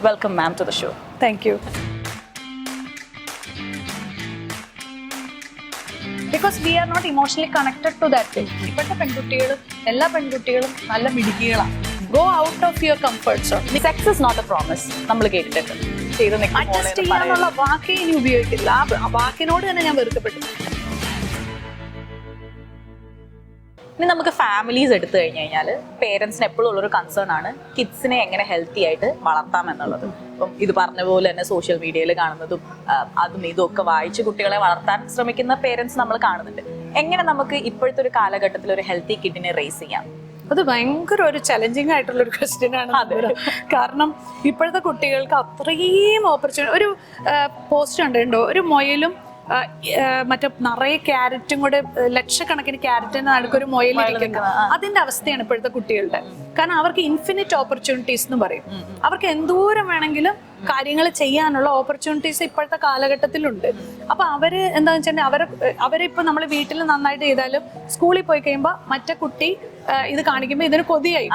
Welcome ma'am to the show. Thank you. Because we are not emotionally connected to that. ഇപ്പോഴത്തെ പെൺകുട്ടികളും എല്ലാ പെൺകുട്ടികളും നല്ല മിടുക്കികളാണ്. Go out of your comfort zone. Sex is not a promise നമ്മൾ കേട്ടിട്ടുണ്ട്. Adjust ചെയ്യാനുള്ള വാക്കേ ഇനി ഉപയോഗിക്കില്ല. ആ വാക്കിനോട് തന്നെ ഞാൻ വെറുക്കപ്പെട്ടു. ഇനി നമുക്ക് ഫാമിലീസ് എടുത്തു കഴിഞ്ഞു കഴിഞ്ഞാൽ പേരൻസിന് എപ്പോഴും ഉള്ളൊരു കൺസേൺ ആണ് കിഡ്സിനെ എങ്ങനെ ഹെൽത്തി ആയിട്ട് വളർത്താം എന്നുള്ളത്. ഇപ്പം ഇത് പറഞ്ഞ പോലെ തന്നെ സോഷ്യൽ മീഡിയയിൽ കാണുന്നതും അതും ഇതും ഒക്കെ വായിച്ച് കുട്ടികളെ വളർത്താൻ ശ്രമിക്കുന്ന പേരൻസ് നമ്മൾ കാണുന്നുണ്ട്. എങ്ങനെ നമുക്ക് ഇപ്പോഴത്തെ ഒരു കാലഘട്ടത്തിൽ ഒരു ഹെൽത്തി കിഡിനെ റേസ് ചെയ്യാം? അത് ഭയങ്കര ഒരു ചലഞ്ചിങ് ആയിട്ടുള്ള ഒരു ക്വസ്റ്റ്യൻ ആണ്. കാരണം ഇപ്പോഴത്തെ കുട്ടികൾക്ക് അത്രയും ഓപ്പർച്യൂണിറ്റി. ഒരു പോസ്റ്റ് കണ്ടിട്ടുണ്ടോ, ഒരു മൊയിലും മറ്റേ നിറയെ ക്യാരറ്റും കൂടെ ലക്ഷക്കണക്കിന് ക്യാരറ്റിന് നടുക്കൊരു മൊയിലിരിക്കുന്നത്. അതിന്റെ അവസ്ഥയാണ് ഇപ്പോഴത്തെ കുട്ടികളുടെ. കാരണം അവർക്ക് ഇൻഫിനിറ്റ് ഓപ്പർച്യൂണിറ്റീസ് എന്ന് പറയും. അവർക്ക് എന്തോരം വേണമെങ്കിലും കാര്യങ്ങൾ ചെയ്യാനുള്ള ഓപ്പർച്യൂണിറ്റീസ് ഇപ്പോഴത്തെ കാലഘട്ടത്തിലുണ്ട്. അപ്പൊ അവര് എന്താന്ന് വെച്ചിട്ടുണ്ടെങ്കിൽ അവരിപ്പോ നമ്മൾ വീട്ടിൽ നന്നായിട്ട് ചെയ്താലും സ്കൂളിൽ പോയി കഴിയുമ്പോ മറ്റേ കുട്ടി ഇത് കാണിക്കുമ്പോ ഇതിന് കൊതിയായി.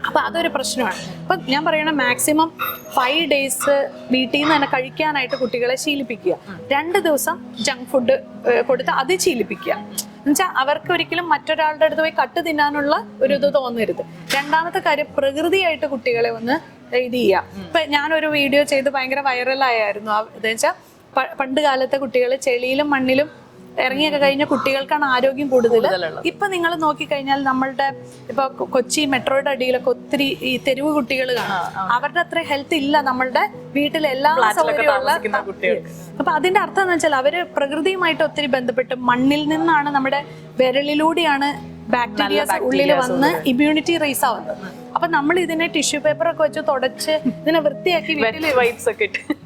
അപ്പൊ അതൊരു പ്രശ്നമാണ്. അപ്പൊ ഞാൻ പറയണ മാക്സിമം 5 days വീട്ടിൽ നിന്ന് തന്നെ കഴിക്കാനായിട്ട് കുട്ടികളെ ശീലിപ്പിക്കുക. 2 ദിവസം ജങ്ക് ഫുഡ് കൊടുത്ത് അത് ശീലിപ്പിക്കുക. എന്നുവെച്ചാൽ അവർക്ക് ഒരിക്കലും മറ്റൊരാളുടെ അടുത്ത് പോയി കട്ട് തിന്നാനുള്ള ഒരു ഇത് തോന്നരുത്. രണ്ടാമത്തെ കാര്യം, പ്രകൃതിയായിട്ട് കുട്ടികളെ ഒന്ന് ഇത് ചെയ്യാം. ഇപ്പൊ ഞാനൊരു വീഡിയോ ചെയ്ത് ഭയങ്കര വൈറലായിരുന്നു. എന്ന് വെച്ചാൽ പണ്ട് കാലത്തെ കുട്ടികൾ ചെളിയിലും മണ്ണിലും ഇറങ്ങിയൊക്കെ കഴിഞ്ഞ കുട്ടികൾക്കാണ് ആരോഗ്യം കൂടുതൽ. ഇപ്പൊ നിങ്ങൾ നോക്കിക്കഴിഞ്ഞാൽ നമ്മളുടെ ഇപ്പൊ കൊച്ചി മെട്രോയുടെ അടിയിലൊക്കെ ഒത്തിരി ഈ തെരുവ് കുട്ടികൾ കാണാം. അവരുടെ അത്ര ഹെൽത്ത് ഇല്ല നമ്മളുടെ വീട്ടിലെ എല്ലാ സൗകര്യമുള്ള കുട്ടികൾ. അപ്പൊ അതിന്റെ അർത്ഥം എന്ന് വെച്ചാൽ അവര് പ്രകൃതിയുമായിട്ട് ഒത്തിരി ബന്ധപ്പെട്ട് മണ്ണിൽ നിന്നാണ്, നമ്മുടെ വിരലിലൂടെയാണ് ബാക്ടീരിയാസ് ഉള്ളിൽ വന്ന് ഇമ്മ്യൂണിറ്റി റേസ് ആവുന്നത്. അപ്പൊ നമ്മൾ ഇതിനെ ടിഷ്യൂ പേപ്പർ ഒക്കെ വെച്ച് തുടച്ച് ഇതിനെ വൃത്തിയാക്കി വീട്ടിൽ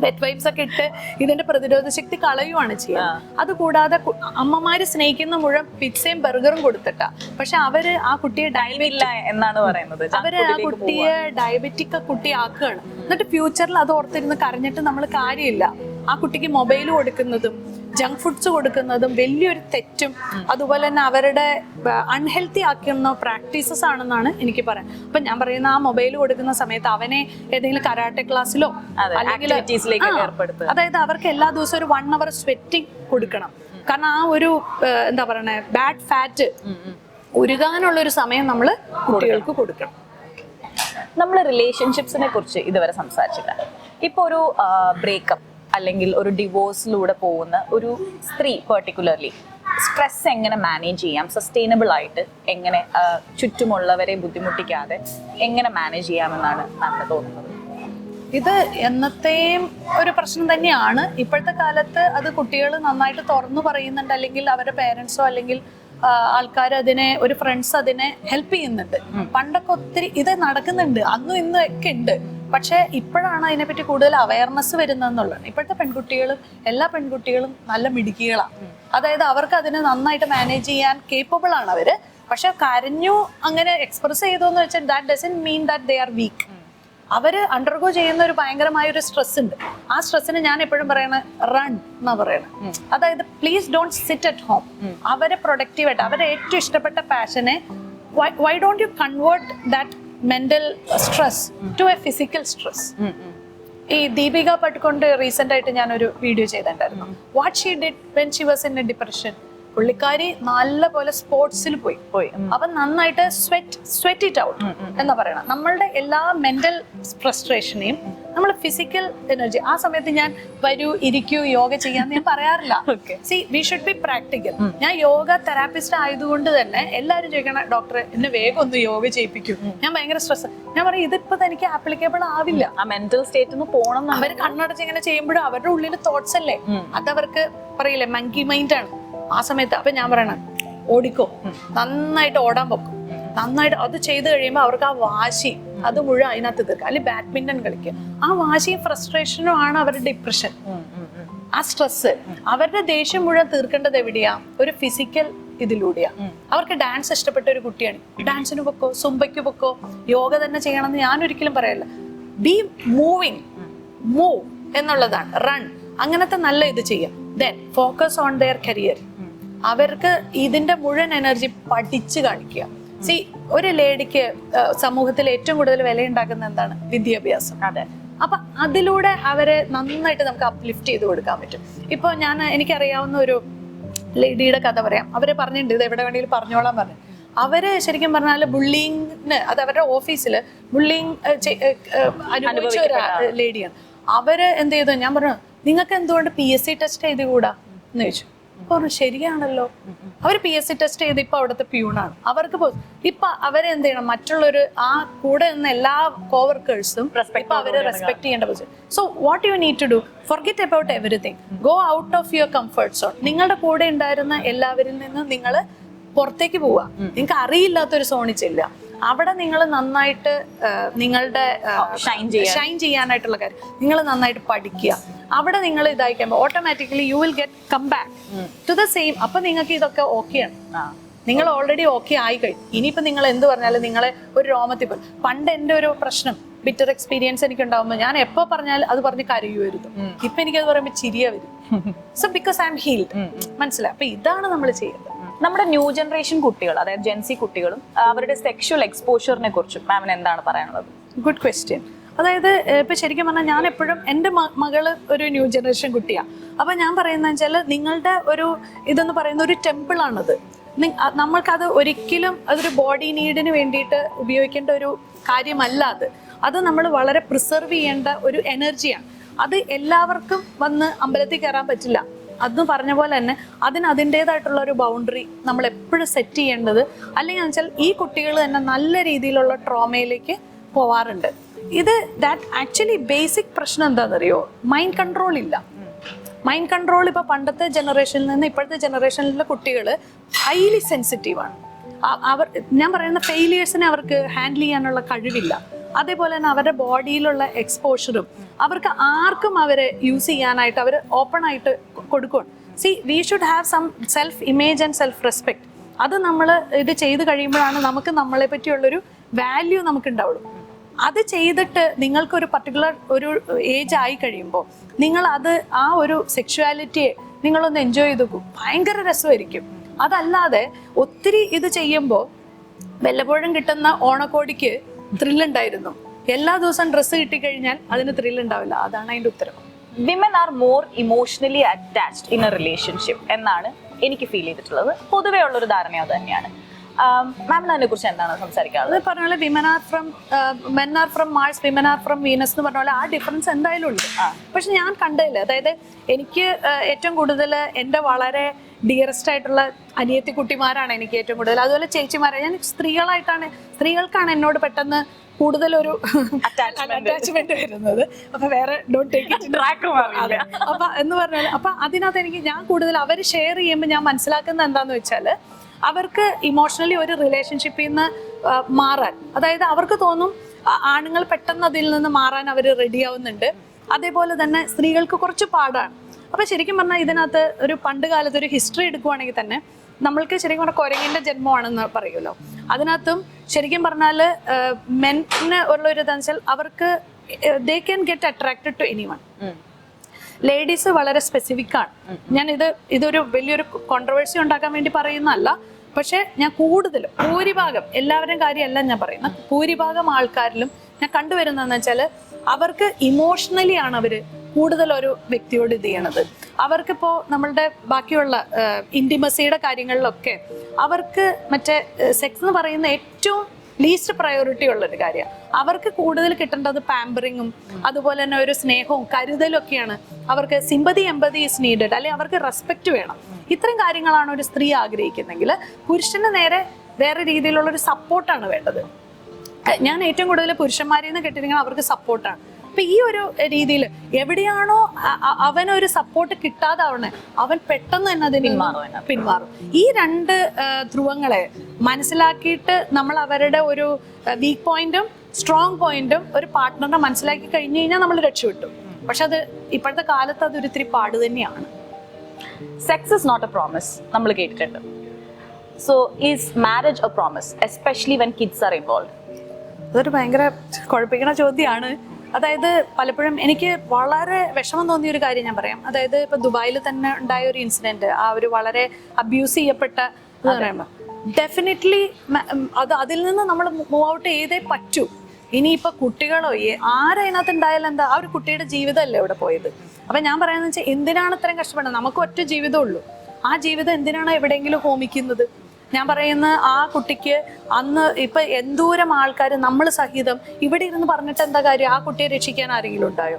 വെറ്റ് വൈപ്സ് ഒക്കെ ഇട്ട് ഇതിന്റെ പ്രതിരോധ ശക്തി കളയുവാണ് ചെയ്യുക. അതുകൂടാതെ അമ്മമാര് സ്നേഹിക്കുന്ന മുഴുവൻ പിzzയും ബർഗറും കൊടുത്തിട്ടാ. പക്ഷെ അവര് ആ കുട്ടിയെ എന്നാണ് പറയുന്നത്. അവര് ആ കുട്ടിയെ ഡയബറ്റിക് കുട്ടി ആക്കുകയാണ്. എന്നിട്ട് ഫ്യൂച്ചറിൽ അത് ഓർത്തിരുന്ന് കരഞ്ഞിട്ട് നമ്മൾ കാര്യമില്ല. ആ കുട്ടിക്ക് മൊബൈൽ കൊടുക്കുന്നതും ജങ്ക് ഫുഡ്സ് കൊടുക്കുന്നതും വലിയൊരു തെറ്റും അതുപോലെ തന്നെ അവരുടെ അൺഹെൽത്തി ആക്കുന്ന പ്രാക്ടീസസ് ആണെന്നാണ് എനിക്ക് പറയാൻ. അപ്പൊ ഞാൻ പറയുന്ന ആ മൊബൈൽ കൊടുക്കുന്ന സമയത്ത് അവനെ ഏതെങ്കിലും കരാട്ടെ ക്ലാസ്സിലോ അല്ലെങ്കിൽ അതായത് അവർക്ക് എല്ലാ ദിവസവും ഒരു 1 hour സ്വെറ്റിംഗ് കൊടുക്കണം. കാരണം ആ ഒരു എന്താ പറയണേ ബാഡ് ഫാറ്റ് ഉരുകാനുള്ള ഒരു സമയം നമ്മൾ കുട്ടികൾക്ക് കൊടുക്കണം. നമ്മൾ റിലേഷൻഷിപ്സിനെ കുറിച്ച് ഇതുവരെ സംസാരിച്ചില്ല. ഇപ്പൊ ഒരു ബ്രേക്കപ്പ് അല്ലെങ്കിൽ ഒരു ഡിവോഴ്സിലൂടെ പോകുന്ന ഒരു സ്ത്രീ പെർട്ടിക്കുലർലി സ്ട്രെസ് എങ്ങനെ മാനേജ് ചെയ്യാം, സസ്റ്റൈനബിൾ ആയിട്ട് എങ്ങനെ ചുറ്റുമുള്ളവരെ ബുദ്ധിമുട്ടിക്കാതെ എങ്ങനെ മാനേജ് ചെയ്യാമെന്നാണ് നമുക്ക് തോന്നുന്നത്? ഇത് എന്നത്തെയും ഒരു പ്രശ്നം തന്നെയാണ്. ഇപ്പോഴത്തെ കാലത്ത് അത് കുട്ടികൾ നന്നായിട്ട് തുറന്നു പറയുന്നുണ്ട്, അല്ലെങ്കിൽ അവരുടെ പേരൻസോ അല്ലെങ്കിൽ ആൾക്കാർ അതിനെ, ഒരു ഫ്രണ്ട്സ് അതിനെ ഹെൽപ്പ് ചെയ്യുന്നുണ്ട്. പണ്ടൊക്കെ ഒത്തിരി ഇത് നടക്കുന്നുണ്ട്, അന്നും ഇന്നും ഒക്കെ ഉണ്ട്. പക്ഷെ ഇപ്പോഴാണ് അതിനെപ്പറ്റി കൂടുതൽ അവയർനെസ് വരുന്നതെന്നുള്ളത്. ഇപ്പോഴത്തെ പെൺകുട്ടികളും എല്ലാ പെൺകുട്ടികളും നല്ല മിടുക്കികളാണ്. അതായത് അവർക്ക് അതിനെ നന്നായിട്ട് മാനേജ് ചെയ്യാൻ കേപ്പബിൾ ആണ് അവര്. പക്ഷെ കരഞ്ഞു അങ്ങനെ എക്സ്പ്രസ് ചെയ്തു എന്ന് വെച്ചാൽ that doesn't mean that they are week. അവര് അണ്ടർഗോ ചെയ്യുന്ന ഒരു ഭയങ്കരമായ ഒരു സ്ട്രെസ് ഉണ്ട്. ആ സ്ട്രെസ്സിന് ഞാൻ എപ്പോഴും പറയണ റൺ എന്നാ പറയണത്. അതായത് please don't sit at home. അവരെ പ്രൊഡക്റ്റീവായിട്ട് അവരെ ഏറ്റവും ഇഷ്ടപ്പെട്ട പാഷനെ why don't you convert that mental stress to a physical stress. ഈ ദീപിക പട്ടുകൊണ്ട് റീസെന്റ് ആയിട്ട് ഞാനൊരു വീഡിയോ ചെയ്തിട്ടുണ്ടായിരുന്നു. What she did when she was in a depression. പുള്ളിക്കാരി നല്ല പോലെ സ്പോർട്സിൽ പോയി അപ്പൊ നന്നായിട്ട് സ്വെറ്റ് ഇറ്റ് ഔട്ട് എന്ന് പറയണം. നമ്മളുടെ എല്ലാ മെന്റൽ ഫ്രസ്ട്രേഷനെയും നമ്മൾ ഫിസിക്കൽ എനർജി ആ സമയത്ത് ഞാൻ വരൂ ഇരിക്കൂ യോഗ ചെയ്യാന്ന് ഞാൻ പറയാറില്ല. C we should be practical. ഞാൻ യോഗ തെറാപ്പിസ്റ്റ് ആയതുകൊണ്ട് തന്നെ എല്ലാവരും ചോദിക്കണം ഡോക്ടറെ എന്നെ വേഗം ഒന്ന് യോഗ ചെയ്യിപ്പിക്കും, ഞാൻ ഭയങ്കര സ്ട്രെസ്. ഞാൻ പറയും ഇതിപ്പോ എനിക്ക് ആപ്ലിക്കബിൾ ആവില്ല. ആ മെന്റൽ സ്റ്റേറ്റ് പോകണം. അവർ കണ്ണടച്ച് ഇങ്ങനെ ചെയ്യുമ്പോഴും അവരുടെ ഉള്ളിൽ തോട്ട്സ് അല്ലേ, അതവർക്ക് പറയില്ലേ മങ്കി മൈൻഡ് ആണ് ആ സമയത്ത്. അപ്പൊ ഞാൻ പറയണം ഓടിക്കോ, നന്നായിട്ട് ഓടാൻ പൊക്കും, നന്നായിട്ട് അത് ചെയ്ത് കഴിയുമ്പോൾ അവർക്ക് ആ വാശി അത് മുഴുവൻ അതിനകത്ത് തീർക്കുക. അല്ലെങ്കിൽ ബാഡ്മിന്റൺ കളിക്കുക. ആ വാശിയും ഫ്രസ്ട്രേഷനും ആണ് അവരുടെ ഡിപ്രഷൻ, ആ സ്ട്രെസ്. അവരുടെ ദേഷ്യം മുഴുവൻ തീർക്കേണ്ടത് എവിടെയാ? ഒരു ഫിസിക്കൽ ഇതിലൂടെയാ. അവർക്ക് ഡാൻസ് ഇഷ്ടപ്പെട്ട ഒരു കുട്ടിയാണ്, ഡാൻസിന് പൊക്കോ, സുംബയ്ക്ക് പൊക്കോ, യോഗ തന്നെ ചെയ്യണമെന്ന് ഞാൻ ഒരിക്കലും പറയല്ല. ബി മൂവിങ്, മൂവ് എന്നുള്ളതാണ്, റൺ, അങ്ങനത്തെ നല്ല ഇത് ചെയ്യാം. Then focus on their career. അവർക്ക് ഇതിന്റെ മുഴുവൻ എനർജി പഠിച്ചു കാണിക്കുക. സി ഒരു ലേഡിക്ക് സമൂഹത്തിൽ ഏറ്റവും കൂടുതൽ വിലയുണ്ടാക്കുന്ന എന്താണ്? വിദ്യാഭ്യാസം. അതെ. അപ്പൊ അതിലൂടെ അവരെ നന്നായിട്ട് നമുക്ക് അപ്ലിഫ്റ്റ് ചെയ്ത് കൊടുക്കാൻ പറ്റും. ഇപ്പൊ എനിക്കറിയാവുന്ന ഒരു ലേഡിയുടെ കഥ പറയാം. അവര് പറഞ്ഞിട്ടുണ്ട്, ഇത് എവിടെ വേണമെങ്കിലും പറഞ്ഞോളാൻ പറഞ്ഞു. അവര് ശരിക്കും പറഞ്ഞാൽ ബുള്ളിങ്ങിന്, അത് അവരുടെ ഓഫീസിൽ ബുള്ളിങ് അനുഭവിച്ച ഒരു ലേഡിയാണ്. അവര് എന്ത് ചെയ്തു, ഞാൻ പറഞ്ഞു നിങ്ങൾക്ക് എന്തുകൊണ്ട് PSC ടെസ്റ്റ് ചെയ്തുകൂടാ എന്ന് ചോദിച്ചു. പറഞ്ഞു ശരിയാണല്ലോ, അവർ PSC ടെസ്റ്റ് ചെയ്ത് ഇപ്പൊ അവിടുത്തെ പ്യൂണാണ്. അവർക്ക് ഇപ്പൊ അവരെന്ത് ചെയ്യണം, മറ്റുള്ളൊരു ആ കൂടെ നിന്ന് എല്ലാ കോവർക്കേഴ്സും ഇപ്പൊ അവരെ റെസ്പെക്ട് ചെയ്യേണ്ട position. So what you need to do, forget about everything, go out of your comfort zone. നിങ്ങളുടെ കൂടെ ഉണ്ടായിരുന്ന എല്ലാവരിൽ നിന്ന് നിങ്ങൾ പുറത്തേക്ക് പോവുക. നിങ്ങൾക്ക് അറിയില്ലാത്തൊരു സോണിൽ ചെല്ലുക. അവിടെ നിങ്ങൾ നന്നായിട്ട് നിങ്ങളുടെ ഷൈൻ ചെയ്യാനായിട്ടുള്ള കാര്യം നിങ്ങൾ നന്നായിട്ട് പഠിക്കുക. അവിടെ നിങ്ങൾ ഇതായി കഴിയുമ്പോൾ automatically you will get come back to the same. അപ്പൊ നിങ്ങൾക്ക് ഇതൊക്കെ ഓക്കെയാണ്, നിങ്ങൾ ഓൾറെഡി ഓക്കെ ആയി കഴിഞ്ഞു. ഇനിയിപ്പോ നിങ്ങൾ എന്ത് പറഞ്ഞാലും നിങ്ങളെ ഒരു രോമത്തിൽ പണ്ട് എൻ്റെ ഒരു പ്രശ്നം, ബിറ്റർ എക്സ്പീരിയൻസ് എനിക്ക് ഉണ്ടാവുമ്പോൾ ഞാൻ എപ്പോ പറഞ്ഞാലും അത് പറഞ്ഞ് കരയുമായിരുന്നു. ഇപ്പൊ എനിക്കത് പറയുമ്പോൾ ചിരിയ വരും. So because I M healed, മനസ്സിലായി. അപ്പൊ ഇതാണ് നമ്മൾ ചെയ്യുന്നത്. നമ്മുടെ ന്യൂ ജനറേഷൻ കുട്ടികൾ, അതായത് ജെൻസി കുട്ടികളും അവരുടെ സെക്ഷൽ എക്സ്പോഷറിനെ കുറിച്ചും മാമിന് എന്താണ് പറയാനുള്ളത്? Good question. അതായത് ഇപ്പൊ ശരിക്കും പറഞ്ഞാൽ ഞാൻ എപ്പോഴും എൻ്റെ മകള് ഒരു ന്യൂ ജനറേഷൻ കുട്ടിയാണ്. അപ്പൊ ഞാൻ പറയുന്നത് വെച്ചാൽ നിങ്ങളുടെ ഒരു ഇതെന്ന് പറയുന്ന ഒരു ടെമ്പിൾ ആണത്. നമ്മൾക്കത് ഒരിക്കലും അതൊരു ബോഡി നീഡിന് വേണ്ടിയിട്ട് ഉപയോഗിക്കേണ്ട ഒരു കാര്യമല്ല. അത് നമ്മൾ വളരെ പ്രിസർവ് ചെയ്യേണ്ട ഒരു എനർജിയാണ്. അത് എല്ലാവർക്കും വന്ന് അമ്പലത്തിൽ കയറാൻ പറ്റില്ല. അന്ന് പറഞ്ഞ പോലെ തന്നെ അതിൻ്റെതായിട്ടുള്ള ഒരു ബൗണ്ടറി നമ്മൾ എപ്പോഴും സെറ്റ് ചെയ്യേണ്ടത്. അല്ലെങ്കിൽ എന്ന് വെച്ചാൽ ഈ കുട്ടികൾ തന്നെ നല്ല രീതിയിലുള്ള ട്രോമയിലേക്ക് പോവാറുണ്ട്. ദാറ്റ് ആക്ച്വലി ബേസിക് പ്രശ്നം എന്താണെന്നറിയോ, മൈൻഡ് കൺട്രോൾ ഇല്ല. മൈൻഡ് കൺട്രോൾ ഇപ്പൊ പണ്ടത്തെ ജനറേഷനിൽ നിന്ന് ഇപ്പോഴത്തെ ജനറേഷനിലെ കുട്ടികൾ ഹൈലി സെൻസിറ്റീവാണ്. ഞാൻ പറയുന്ന ഫെയിലിയേഴ്സിനെ അവർക്ക് ഹാൻഡിൽ ചെയ്യാനുള്ള കഴിവില്ല. അതേപോലെ തന്നെ അവരുടെ ബോഡിയിലുള്ള എക്സ്പോഷറും അവർക്ക് ആർക്കും അവരെ യൂസ് ചെയ്യാനായിട്ട് അവർ ഓപ്പൺ ആയിട്ട് കൊടുക്കുകയാണ്. We should have some self image and self respect. അത് നമ്മൾ ഇത് ചെയ്ത് കഴിയുമ്പോഴാണ് നമുക്ക് നമ്മളെ പറ്റിയുള്ളൊരു വാല്യൂ നമുക്ക് ഉണ്ടാവുള്ളൂ. അത് ചെയ്തിട്ട് നിങ്ങൾക്കൊരു പർട്ടിക്കുലർ ഒരു ഏജ് ആയി കഴിയുമ്പോൾ നിങ്ങൾ ആ ഒരു സെക്ഷുവാലിറ്റിയെ നിങ്ങളൊന്ന് എൻജോയ് ചെയ്ത് നോക്കും, ഭയങ്കര രസമായിരിക്കും. അതല്ലാതെ ഒത്തിരി ഇത് ചെയ്യുമ്പോൾ വല്ലപ്പോഴും കിട്ടുന്ന ഓണക്കോടിക്ക് ത്രില്ലുണ്ടായിരുന്നു, എല്ലാ ദിവസവും ഡ്രസ്സ് കിട്ടിക്കഴിഞ്ഞാൽ അതിന് ത്രില്ലുണ്ടാവില്ല. അതാണ് അതിൻ്റെ ഉത്തരം. Women are more emotionally attached in A relationship എന്നാണ് എനിക്ക് ഫീൽ ചെയ്തിട്ടുള്ളത്. പൊതുവേ ഉള്ളൊരു ധാരണ അത് തന്നെയാണ്. മാമിന് അതിനെ കുറിച്ച് എന്താണ് സംസാരിക്കാറുള്ളത്? പറഞ്ഞ പോലെ men are from Mars, women are from Venus എന്ന് പറഞ്ഞ പോലെ ആ ഡിഫറൻസ് എന്തായാലും ഉണ്ട്. പക്ഷെ ഞാൻ കണ്ടതില്ല, അതായത് എനിക്ക് ഏറ്റവും കൂടുതൽ എൻ്റെ വളരെ ഡിയറസ്റ്റ് ആയിട്ടുള്ള അനിയത്തി കുട്ടിമാരാണ് എനിക്ക് ഏറ്റവും കൂടുതൽ. അതുപോലെ ചേച്ചിമാരെ ഞാൻ സ്ത്രീകൾക്കാണ് എന്നോട് പെട്ടെന്ന് കൂടുതലൊരു അറ്റാച്ച്മെന്റ് വരുന്നത്. അപ്പൊ വേറെ ഡോണ്ട് ടേക്ക് ഇറ്റ് അപ്പൊ എന്ന് പറഞ്ഞാൽ അപ്പൊ അതിനകത്ത് ഞാൻ കൂടുതൽ അവർ ഷെയർ ചെയ്യുമ്പോൾ ഞാൻ മനസ്സിലാക്കുന്നത് എന്താന്ന് വെച്ചാൽ അവർക്ക് ഇമോഷണലി ഒരു റിലേഷൻഷിപ്പിൽ നിന്ന് മാറാൻ, അതായത് അവർക്ക് തോന്നും ആണുങ്ങൾ പെട്ടെന്ന് അതിൽ നിന്ന് മാറാൻ അവർ റെഡിയാവുന്നുണ്ട്. അതേപോലെ തന്നെ സ്ത്രീകൾക്ക് കുറച്ച് പാടാണ്. അപ്പൊ ശരിക്കും പറഞ്ഞാൽ ഇതിനകത്ത് ഒരു പണ്ട് കാലത്ത് ഒരു ഹിസ്റ്ററി എടുക്കുവാണെങ്കിൽ തന്നെ നമ്മൾക്ക് ശരിക്കും പറഞ്ഞാൽ കുരങ്ങിന്റെ ജന്മമാണെന്ന് പറയുമല്ലോ. അതിനകത്തും ശരിക്കും പറഞ്ഞാൽ മെന്നിന് ഉള്ള ഒരു ഇതെന്ന് വെച്ചാൽ അവർക്ക് they can get attracted to anyone. Ladies വളരെ സ്പെസിഫിക് ആണ്. ഇതൊരു വലിയൊരു കോൺട്രവേഴ്സി ഉണ്ടാക്കാൻ വേണ്ടി പറയുന്നതല്ല. പക്ഷെ ഞാൻ കൂടുതലും ഭൂരിഭാഗം എല്ലാവരുടെയും കാര്യമല്ല ഞാൻ പറയുന്നത്, ഭൂരിഭാഗം ആൾക്കാരിലും ഞാൻ കണ്ടുവരുന്നതെന്ന് വെച്ചാൽ അവർക്ക് ഇമോഷണലി ആണ് അവർ കൂടുതൽ ഒരു വ്യക്തിയോട് ഇത് ചെയ്യണത്. അവർക്കിപ്പോൾ നമ്മളുടെ ബാക്കിയുള്ള ഇൻറ്റിമസിയുടെ കാര്യങ്ങളിലൊക്കെ അവർക്ക് മറ്റേ സെക്സ് എന്ന് പറയുന്ന ഏറ്റവും ലീസ്റ്റ് പ്രയോറിറ്റി ഉള്ളൊരു കാര്യമാണ്. അവർക്ക് കൂടുതൽ കിട്ടേണ്ടത് പാമ്പറിങ്ങും അതുപോലെ തന്നെ ഒരു സ്നേഹവും കരുതലും ഒക്കെയാണ്. അവർക്ക് സിമ്പതി എമ്പതി ഈസ് നീഡഡ്, അല്ലെങ്കിൽ അവർക്ക് റെസ്പെക്റ്റ് വേണം. ഇത്തരം കാര്യങ്ങളാണ് ഒരു സ്ത്രീ ആഗ്രഹിക്കുന്നെങ്കിൽ പുരുഷന് നേരെ വേറെ രീതിയിലുള്ളൊരു സപ്പോർട്ടാണ് വേണ്ടത്. ഞാൻ ഏറ്റവും കൂടുതൽ പുരുഷന്മാരിൽ നിന്ന് കേട്ടിരിക്കുന്നത് അവർക്ക് സപ്പോർട്ടാണ്. അപ്പൊ ഈ ഒരു രീതിയിൽ എവിടെയാണോ അവനൊരു സപ്പോർട്ട് കിട്ടാതാവണേ അവൻ പെട്ടെന്ന് തന്നെ അതിന് പിന്മാറും. ഈ രണ്ട് ധ്രുവങ്ങളെ മനസ്സിലാക്കിയിട്ട് നമ്മൾ അവരുടെ ഒരു വീക്ക് പോയിന്റും സ്ട്രോങ് പോയിന്റും ഒരു പാർട്ട്ണറിനെ മനസ്സിലാക്കി കഴിഞ്ഞു കഴിഞ്ഞാൽ നമ്മൾ രക്ഷപ്പെട്ടു. പക്ഷെ അത് ഇപ്പോഴത്തെ കാലത്ത് അതൊരു ഇത്തിരി പാട് തന്നെയാണ്. Sex is not a promise നമ്മൾ കേട്ടിട്ടുണ്ട്. So is marriage a promise, especially when kids are involve? അതൊരു ഭയങ്കര കുഴപ്പിക്കുന്ന ചോദ്യമാണ്. അതായത് പലപ്പോഴും എനിക്ക് വളരെ വിഷമം തോന്നിയ ഒരു കാര്യം ഞാൻ പറയാം. അതായത് ഇപ്പൊ ദുബായിൽ തന്നെ ഉണ്ടായ ഒരു ഇൻസിഡന്റ്, ആ ഒരു വളരെ അബ്യൂസ് ചെയ്യപ്പെട്ട എന്ന് പറയുമ്പോൾ ഡെഫിനറ്റ്ലി അതിൽ നിന്ന് നമ്മൾ മൂവ് ഔട്ട് ചെയ്തേ പറ്റൂ. ഇനിയിപ്പോൾ കുട്ടികളോ ആരതിനകത്ത് ഉണ്ടായാലും എന്താ, ആ ഒരു കുട്ടിയുടെ ജീവിതമല്ലേ ഇവിടെ പോയത്. അപ്പം ഞാൻ പറയുന്നത് വെച്ചാൽ എന്തിനാണ് ഇത്രയും കഷ്ടപ്പെടുന്നത്? നമുക്ക് ഒറ്റ ജീവിതമുള്ളൂ. ആ ജീവിതം എന്തിനാണ് എവിടെയെങ്കിലും ഹോമിക്കുന്നത്? ഞാൻ പറയുന്ന ആ കുട്ടിക്ക് അന്ന് ഇപ്പൊ എന്തോരം ആൾക്കാർ നമ്മൾ സഹിതം ഇവിടെ ഇരുന്ന് പറഞ്ഞിട്ട് എന്താ കാര്യം? ആ കുട്ടിയെ രക്ഷിക്കാൻ ആരെങ്കിലും ഉണ്ടായോ?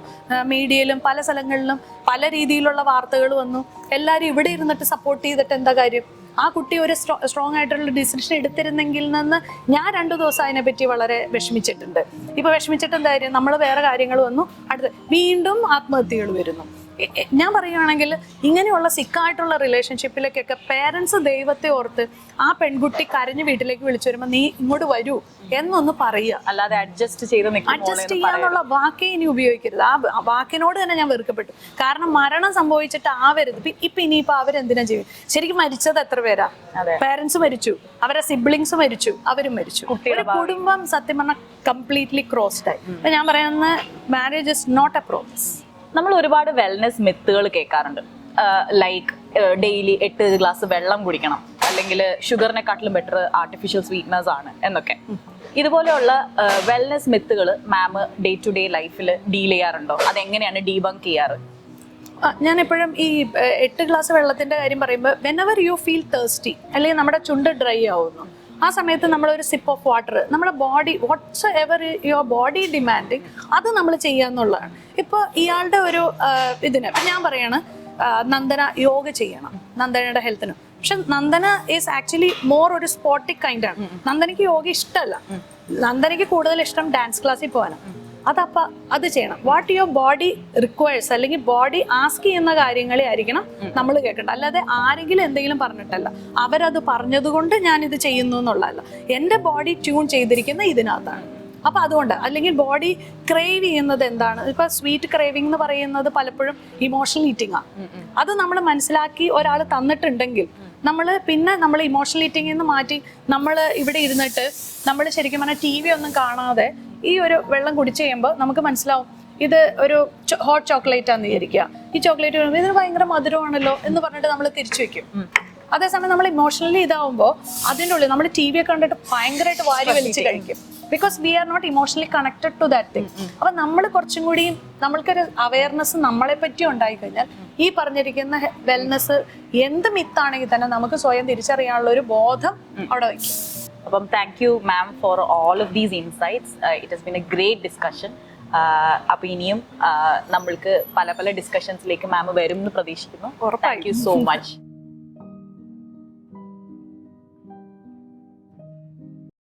മീഡിയയിലും പല സ്ഥലങ്ങളിലും പല രീതിയിലുള്ള വാർത്തകൾ വന്നു. എല്ലാവരും ഇവിടെ ഇരുന്നിട്ട് സപ്പോർട്ട് ചെയ്തിട്ട് എന്താ കാര്യം? ആ കുട്ടി ഒരു സ്ട്രോങ് ആയിട്ടുള്ള ഡിസിഷൻ എടുത്തിരുന്നെങ്കിൽ നിന്ന് ഞാൻ 2 ദിവസം അതിനെപ്പറ്റി വളരെ വിഷമിച്ചിട്ടുണ്ട്. ഇപ്പൊ വിഷമിച്ചിട്ട് എന്താ കാര്യം? നമ്മൾ വേറെ കാര്യങ്ങൾ വന്നു, അടുത്ത് വീണ്ടും ആത്മഹത്യകൾ വരുന്നു. ഞാൻ പറയുകയാണെങ്കിൽ ഇങ്ങനെയുള്ള സിക്കായിട്ടുള്ള റിലേഷൻഷിപ്പിലേക്കൊക്കെ പേരൻസ് ദൈവത്തെ ഓർത്ത് ആ പെൺകുട്ടി കരഞ്ഞ് വീട്ടിലേക്ക് വിളിച്ചു വരുമ്പോൾ നീ ഇങ്ങോട്ട് വരൂ എന്നൊന്ന് പറയുക, അല്ലാതെ അഡ്ജസ്റ്റ് ചെയ്യാന്നുള്ള വാക്കേ ഇനി ഉപയോഗിക്കരുത്. ആ വാക്കിനോട് തന്നെ ഞാൻ വെറുക്കപ്പെട്ടു. കാരണം മരണം സംഭവിച്ചിട്ട് ആവരുത്. ഇനിയിപ്പോ അവരെന്തിനാ ചെയ്യും? ശരിക്കും മരിച്ചത് എത്ര പേരാ? പേരൻസ് മരിച്ചു, അവരെ സിബ്ലിങ്സ് മരിച്ചു, അവരും മരിച്ചു. ഒരു കുടുംബം സത്യം പറഞ്ഞാൽ കംപ്ലീറ്റ്ലി ക്രോസ്ഡ് ആയി. അപ്പൊ ഞാൻ പറയുന്ന marriage is not a promise. നമ്മൾ ഒരുപാട് വെൽനെസ് മിത്തുകൾ കേൾക്കാറുണ്ട്. ലൈക്ക് ഡെയിലി 8 ഗ്ലാസ് വെള്ളം കുടിക്കണം, അല്ലെങ്കിൽ ഷുഗറിനെക്കാട്ടിലും ബെറ്റർ ആർട്ടിഫിഷ്യൽ സ്വീറ്റ്നസ് ആണ് എന്നൊക്കെ. ഇതുപോലെയുള്ള വെൽനെസ് മിത്തുകൾ മാം ഡേ ടു ഡേ ലൈഫിൽ ഡീൽ ചെയ്യാറുണ്ടോ? അതെങ്ങനെയാണ് ഡീബങ്ക് ചെയ്യാറ്? ഞാൻ എപ്പോഴും ഈ 8 ഗ്ലാസ് വെള്ളത്തിന്റെ കാര്യം പറയുമ്പോൾ വെനെവർ യു ഫീൽ തേഴ്സ്റ്റി, അല്ലെങ്കിൽ നമ്മുടെ ചുണ്ട് ഡ്രൈ ആവുന്നു, ആ സമയത്ത് നമ്മളൊരു സിപ്പ് ഓഫ് വാട്ടർ, നമ്മുടെ body whatsoever your body demanding, അത് നമ്മൾ ചെയ്യാന്നുള്ളതാണ്. ഇപ്പോൾ ഇയാളുടെ ഒരു ഇതിന് ഞാൻ പറയാണ് നന്ദന യോഗ ചെയ്യണം നന്ദനയുടെ ഹെൽത്തിന്. പക്ഷെ നന്ദന ഈസ് ആക്ച്വലി മോർ ഒരു സ്പോർട്ടിക് കൈൻഡ് ആണ്. നന്ദനയ്ക്ക് യോഗ ഇഷ്ടമല്ല. നന്ദനയ്ക്ക് കൂടുതൽ ഇഷ്ടം ഡാൻസ് ക്ലാസ്സിൽ പോകാനാണ്. അത് ചെയ്യണം. വാട്ട് യുവർ ബോഡി റിക്വയർസ്, അല്ലെങ്കിൽ ബോഡി ആസ്ക് ചെയ്യുന്ന കാര്യങ്ങളെ ആയിരിക്കണം നമ്മൾ കേൾക്കേണ്ട. അല്ലാതെ ആരെങ്കിലും എന്തെങ്കിലും പറഞ്ഞിട്ടല്ല, അവരത് പറഞ്ഞതുകൊണ്ട് ഞാനിത് ചെയ്യുന്നു എന്നുള്ളതല്ല. എൻ്റെ ബോഡി ട്യൂൺ ചെയ്തിരിക്കുന്ന ഇതിനകത്താണ്. അപ്പൊ അതുകൊണ്ട്, അല്ലെങ്കിൽ ബോഡി ക്രേവ് ചെയ്യുന്നത് എന്താണ്? ഇപ്പൊ സ്വീറ്റ് ക്രേവിംഗ് എന്ന് പറയുന്നത് പലപ്പോഴും ഇമോഷണൽ ഈറ്റിംഗ് ആണ്. അത് നമ്മൾ മനസ്സിലാക്കി ഒരാൾ തന്നിട്ടുണ്ടെങ്കിൽ നമ്മൾ ഇമോഷണൽ ഈറ്റിംഗിൽ നിന്ന് മാറ്റി നമ്മൾ ഇവിടെ ഇരുന്നിട്ട് നമ്മൾ ശരിക്കും പറഞ്ഞാൽ TV ഒന്നും കാണാതെ ഈ ഒരു വെള്ളം കുടിച്ചു കഴിയുമ്പോൾ നമുക്ക് മനസ്സിലാവും ഇത് ഒരു ഹോട്ട് ചോക്ലേറ്റ് ആണെന്ന് വിചാരിക്കുക. ഈ ചോക്ലേറ്റ് ഇതിന് ഭയങ്കര മധുരമാണല്ലോ എന്ന് പറഞ്ഞിട്ട് നമ്മൾ തിരിച്ചു വെക്കും. അതേസമയം നമ്മൾ ഇമോഷണലി ഇതാവുമ്പോൾ അതിൻ്റെ ഉള്ളിൽ നമ്മൾ TV ഒക്കെ കണ്ടിട്ട് ഭയങ്കരമായിട്ട് വാരി വലിച്ച് കഴിക്കും. Because we are not emotionally connected to that thing. അപ്പൊ നമ്മൾ കുറച്ചും കൂടി നമ്മൾക്കൊരു അവയർനെസ് നമ്മളെ പറ്റി ഉണ്ടായിക്കഴിഞ്ഞാൽ ഈ പറഞ്ഞിരിക്കുന്ന വെൽനെസ് എന്ത് മിത്താണെങ്കിൽ തന്നെ നമുക്ക് സ്വയം തിരിച്ചറിയാനുള്ള ഒരു ബോധം അവിടെ വയ്ക്കും. അപ്പം thank you ma'am for all of these insights. It has been a great discussion. അപ്പൊ ഇനിയും നമ്മൾക്ക് പല ഡിസ്കഷൻസിലേക്ക് മാം വരും എന്ന് പ്രതീക്ഷിക്കുന്നു. Thank you so much.